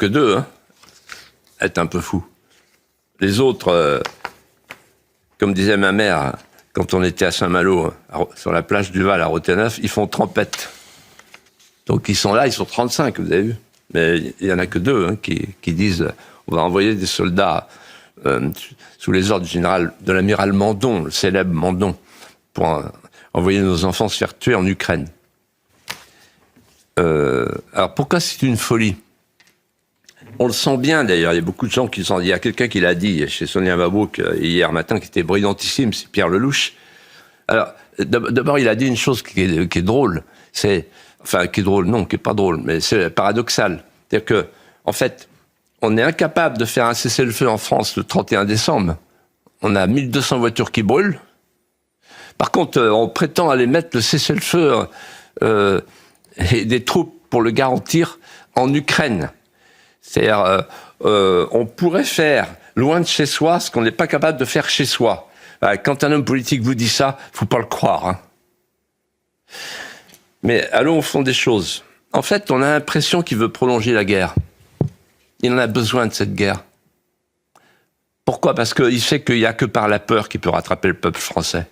que deux, hein, être un peu fou. Les autres, comme disait ma mère, quand on était à Saint-Malo, sur la plage du Val à Roténeuf, ils font trempette. Donc ils sont là, ils sont 35, vous avez vu. Mais il n'y en a que deux hein, qui disent on va envoyer des soldats sous les ordres du général, de l'amiral Mandon, le célèbre Mandon, pour envoyer nos enfants se faire tuer en Ukraine. Alors pourquoi c'est une folie? On le sent bien d'ailleurs, il y a beaucoup de gens qui le sentent. Il y a quelqu'un qui l'a dit chez Sonia Mabrouk hier matin, qui était brillantissime, c'est Pierre Lelouch. Alors d'abord il a dit une chose qui est drôle, enfin qui est drôle, non, qui est pas drôle, mais c'est paradoxal. C'est-à-dire que, en fait, on est incapable de faire un cessez-le-feu en France le 31 décembre. On a 1200 voitures qui brûlent. Par contre, on prétend aller mettre le cessez-le-feu et des troupes pour le garantir en Ukraine. C'est-à-dire, on pourrait faire loin de chez soi ce qu'on n'est pas capable de faire chez soi. Quand un homme politique vous dit ça, faut pas le croire. Hein. Mais allons au fond des choses. En fait, on a l'impression qu'il veut prolonger la guerre. Il en a besoin de cette guerre. Pourquoi? Parce qu'il sait qu'il n'y a que par la peur qu'il peut rattraper le peuple français.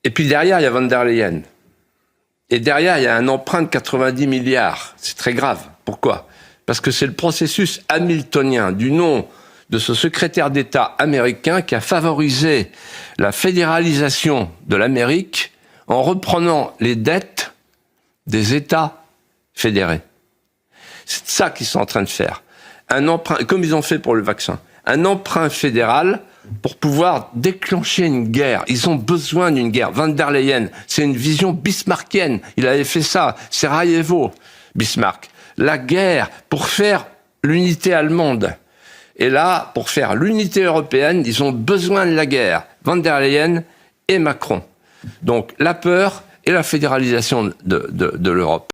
Et puis derrière, il y a von der Leyen. Et derrière, il y a un emprunt de 90 milliards. C'est très grave. Pourquoi? Parce que c'est le processus hamiltonien du nom de ce secrétaire d'État américain qui a favorisé la fédéralisation de l'Amérique en reprenant les dettes des États fédérés. C'est ça qu'ils sont en train de faire. Un emprunt, comme ils ont fait pour le vaccin, un emprunt fédéral pour pouvoir déclencher une guerre. Ils ont besoin d'une guerre. Von der Leyen, c'est une vision bismarckienne. Il avait fait ça. Sarajevo, Bismarck. La guerre pour faire l'unité allemande. Et là, pour faire l'unité européenne, ils ont besoin de la guerre. Von der Leyen et Macron. Donc la peur et la fédéralisation de l'Europe.